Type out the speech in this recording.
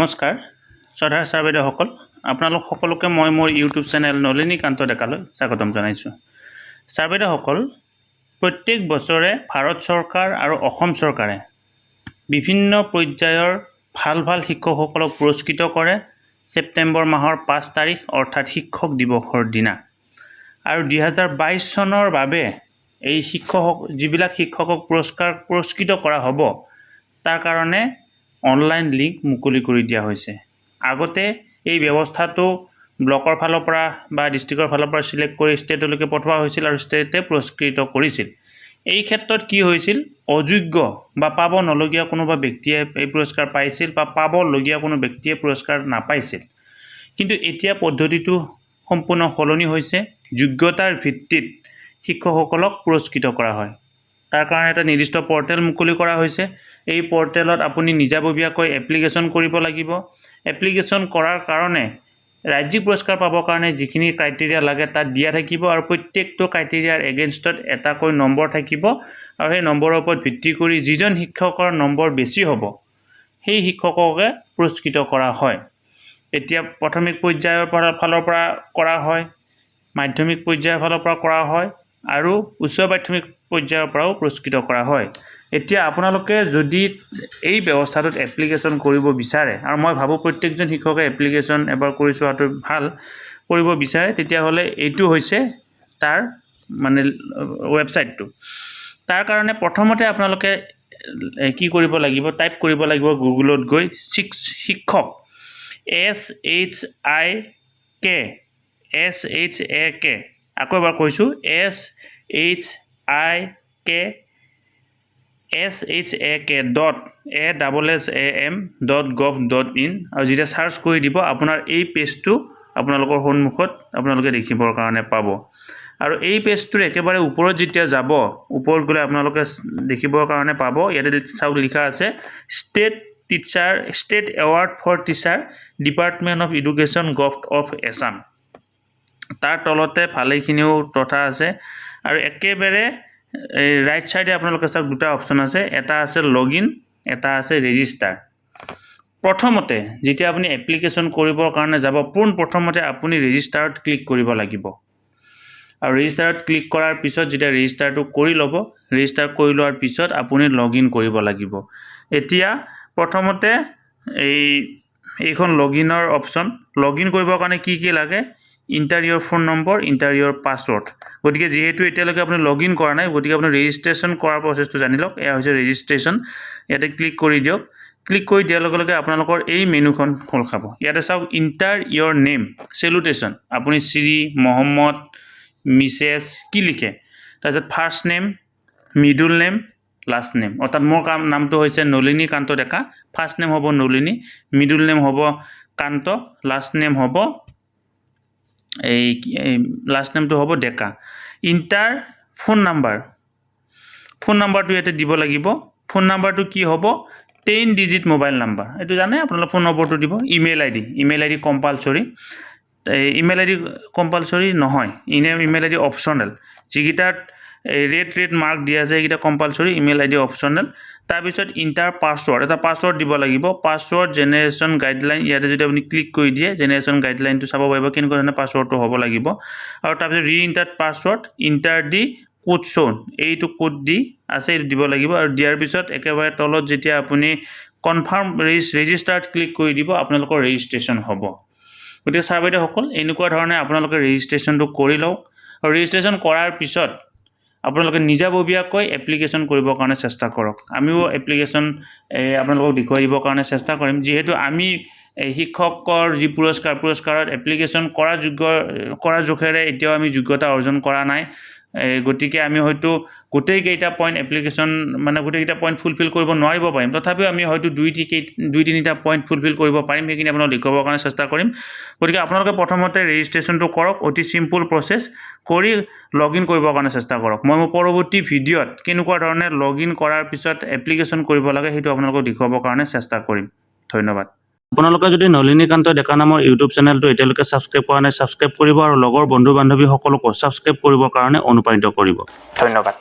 নমস্কাৰ শ্ৰদ্ধাৰ ছাৰ বাইদেউসকল আপোনালোক সকলোকে মই মোৰ ইউটিউব চেনেল নলিনী কান্ত ডেকালৈ স্বাগতম জনাইছোঁ। ছাৰ বাইদেউসকল প্ৰত্যেক বছৰে ভাৰত চৰকাৰ আৰু অসম চৰকাৰে বিভিন্ন পৰ্যায়ৰ ভাল শিক্ষকসকলক পুৰস্কৃত কৰে ছেপ্টেম্বৰ মাহৰ 5 তাৰিখ অৰ্থাৎ শিক্ষক দিৱসৰ দিনা। আৰু 2022 চনৰ বাবে এই যিবিলাক শিক্ষকক পুৰস্কৃত কৰা হ'ব তাৰ কাৰণে অনলাইন লিংক মুকলি কৰি দিয়া হৈছে। আগতে এই ব্যৱস্থাটো ব্লকৰ ফালৰ পৰা বা ডিষ্ট্ৰিক্টৰ ফালৰ পৰা সিলেক্ট কৰি ষ্টেটলৈকে পঠোৱা হৈছিল আৰু ষ্টেটে পুৰস্কৃত কৰিছিল। এই ক্ষেত্ৰত কি হৈছিল, অযোগ্য বা পাব নলগীয়া কোনোবা ব্যক্তিয়ে এই পুৰস্কাৰ পাইছিল বা পাবলগীয়া কোনো ব্যক্তিয়ে পুৰস্কাৰ নাপাইছিল। কিন্তু এতিয়া পদ্ধতিটো সম্পূৰ্ণ সলনি হৈছে, যোগ্যতাৰ ভিত্তিত শিক্ষকসকলক পুৰস্কৃত কৰা হয়। তাৰ কাৰণে এটা নিৰ্দিষ্ট পৰ্টেল মুকলি কৰা হৈছে। এই পৰ্টেলত আপুনি নিজাববীয়াকৈ এপ্লিকেশ্যন কৰিব লাগিব। এপ্লিকেশ্যন কৰাৰ কাৰণে ৰাজ্যিক পুৰস্কাৰ পাবৰ কাৰণে যিখিনি ক্ৰাইটেৰিয়া লাগে তাত দিয়া থাকিব আৰু প্ৰত্যেকটো ক্ৰাইটেৰিয়াৰ এগেইনষ্টত এটাকৈ নম্বৰ থাকিব আৰু সেই নম্বৰৰ ওপৰত ভিত্তি কৰি যিজন শিক্ষকৰ নম্বৰ বেছি হ'ব সেই শিক্ষককে পুৰস্কৃত কৰা হয়। এতিয়া প্ৰাথমিক পৰ্যায়ৰ ফালৰ পৰা কৰা হয়, মাধ্যমিক পৰ্যায়ৰ ফালৰ পৰা কৰা হয় আৰু উচ্চ মাধ্যমিক পৰ্যায়ৰ পৰাও পুৰস্কৃত কৰা হয়। এতিয়া আপোনালোকে যদি এই ব্যৱস্থাটোত এপ্লিকেশ্যন কৰিব বিচাৰে, আৰু মই ভাবোঁ প্ৰত্যেকজন শিক্ষকে এপ্লিকেশ্যন এবাৰ কৰি চোৱাটো ভাল, কৰিব বিচাৰে, তেতিয়াহ'লে এইটো হৈছে তাৰ মানে ৱেবছাইটটো। তাৰ কাৰণে প্ৰথমতে আপোনালোকে কি কৰিব লাগিব, টাইপ কৰিব লাগিব গুগলত গৈ শিক্ষক SHIK আকৌ এবাৰ কৈছোঁ shik.assam.gov.in আৰু যেতিয়া চাৰ্চ কৰি দিব আপোনাৰ এই পেজটো আপোনালোকৰ সন্মুখত আপোনালোকে দেখিবৰ কাৰণে পাব। আৰু এই পেজটোৰ একেবাৰে ওপৰত যেতিয়া যাব, ওপৰত গ'লে আপোনালোকে দেখিবৰ কাৰণে পাব, ইয়াতে চাওক লিখা আছে state award for teacher department of education government of Assam. তাৰ তলতে ভালেখিনিও তথা আছে আৰু একেবাৰে ৰাইট চাইডে আপোনালোকে চাওক দুটা অপশ্যন আছে, এটা আছে লগইন, এটা আছে ৰেজিষ্টাৰ। প্ৰথমতে যেতিয়া আপুনি এপ্লিকেশ্যন কৰিবৰ কাৰণে যাব, পোনপ্ৰথমতে আপুনি ৰেজিষ্টাৰত ক্লিক কৰিব লাগিব আৰু ৰেজিষ্টাৰত ক্লিক কৰাৰ পিছত যেতিয়া ৰেজিষ্টাৰটো কৰি ল'ব, ৰেজিষ্টাৰ কৰি লোৱাৰ পিছত আপুনি লগইন কৰিব লাগিব। এতিয়া প্ৰথমতে এইখন লগইনৰ অপশ্যন, লগইন কৰিবৰ কাৰণে কি লাগে, ইণ্টাৰ ইয়ৰ ফোন নম্বৰ, ইণ্টাৰ ইয়ৰ পাছৱৰ্ড। গতিকে যিহেতু এতিয়ালৈকে আপুনি লগইন কৰা নাই, গতিকে আপুনি ৰেজিষ্ট্ৰেশ্যন কৰাৰ প্ৰচেছটো জানি লওক। এয়া হৈছে ৰেজিষ্ট্ৰেশ্যন। ইয়াতে ক্লিক কৰি দিয়ক। ক্লিক কৰি দিয়াৰ লগে লগে আপোনালোকৰ এই মেনুখন খোল খাব। ইয়াতে চাওক ইণ্টাৰ ইয়ৰ নেম, চেলুটেশ্যন, আপুনি শ্ৰী, মহম্মদ, মিছেছ কি লিখে, তাৰপিছত first name, middle name, last name. অৰ্থাৎ মোৰ নামটো হৈছে নলিনী কান্ত ডেকা। ফাৰ্ষ্ট নেম হ'ব নলিনী, মিডল নেম হ'ব কান্ত, লাষ্ট নেম হ'ব লাষ্ট নেমটো হ'ব ডেকা। ইণ্টাৰ ফোন নাম্বাৰটো ইয়াতে দিব লাগিব। ফোন নাম্বাৰটো কি হ'ব, 10 ডিজিট মোবাইল নাম্বাৰ, এইটো জানে আপোনালোকে। ফোন নম্বৰটো দিব। Email ID compulsory, email ID compulsory নহয়, ইমেইল আইডি অপশ্যনেল। যিকেইটাত ৰেড মাৰ্ক দিয়া আছে সেইকেইটা কম্পালচৰি, ইমেইল আইডি অপশ্যনেল। তাৰপিছত ইণ্টাৰ পাছৱৰ্ড, এটা পাছৱৰ্ড দিব লাগিব। পাছৱৰ্ড জেনেৰেশ্যন গাইডলাইন, ইয়াতে যদি আপুনি ক্লিক কৰি দিয়ে জেনেৰেশ্যন গাইডলাইনটো চাব পাৰিব কেনেকুৱা ধৰণে পাছৱৰ্ডটো হ'ব লাগিব। আৰু তাৰপিছত re-enter password, enter the code shown, এইটো কোড দি আছে এইটো দিব লাগিব। আৰু দিয়াৰ পিছত একেবাৰে তলত যেতিয়া আপুনি কনফাৰ্ম ৰেজিষ্টাৰত ক্লিক কৰি দিব, আপোনালোকৰ ৰেজিষ্ট্ৰেশ্যন হ'ব। গতিকে ছাৰ বাইদেউসকল এনেকুৱা ধৰণে আপোনালোকে ৰেজিষ্ট্ৰেশ্যনটো কৰি লওক। আৰু ৰেজিষ্ট্ৰেশ্যন কৰাৰ পিছত আপোনালোকে নিজাববীয়াকৈ এপ্লিকেশ্যন কৰিবৰ কাৰণে চেষ্টা কৰক। আমিও এপ্লিকেশ্যন আপোনালোকক দেখুৱাই দিবৰ কাৰণে চেষ্টা কৰিম। যিহেতু আমি শিক্ষকৰ যি পুৰস্কাৰত এপ্লিকেশ্যন কৰাৰ জোখেৰে এতিয়াও আমি যোগ্যতা অৰ্জন কৰা নাই। গতিকে আমি হয়তো গোটেইকেইটা পইণ্ট ফুলফিল কৰিব নোৱাৰিব পাৰিম। তথাপিও আমি হয়তো 2-3টা পইণ্ট ফুলফিল কৰিব পাৰিম, সেইখিনি আপোনালোকক দেখুৱাবৰ কাৰণে চেষ্টা কৰিম। গতিকে আপোনালোকে প্ৰথমতে ৰেজিষ্ট্ৰেশ্যনটো কৰক, অতি চিম্পুল প্ৰচেছ কৰি লগইন কৰিবৰ কাৰণে চেষ্টা কৰক। মই মোৰ পৰৱৰ্তী ভিডিঅ'ত কেনেকুৱা ধৰণে লগইন কৰাৰ পিছত এপ্লিকেশ্যন কৰিব লাগে সেইটো আপোনালোকক দেখুৱাবৰ কাৰণে চেষ্টা কৰিম। ধন্যবাদ। আপোনালোকে যদি নলিনী কান্ত ডেকা নামৰ ইউটিউব চেনেলটো এতিয়ালৈকে ছাবস্ক্ৰাইব কৰা নাই, ছাবস্ক্ৰাইব কৰিব আৰু লগৰ বন্ধু বান্ধৱীসকলকো ছাবস্ক্ৰাইব কৰিবৰ কাৰণে অনুপ্ৰাণিত কৰিব। ধন্যবাদ।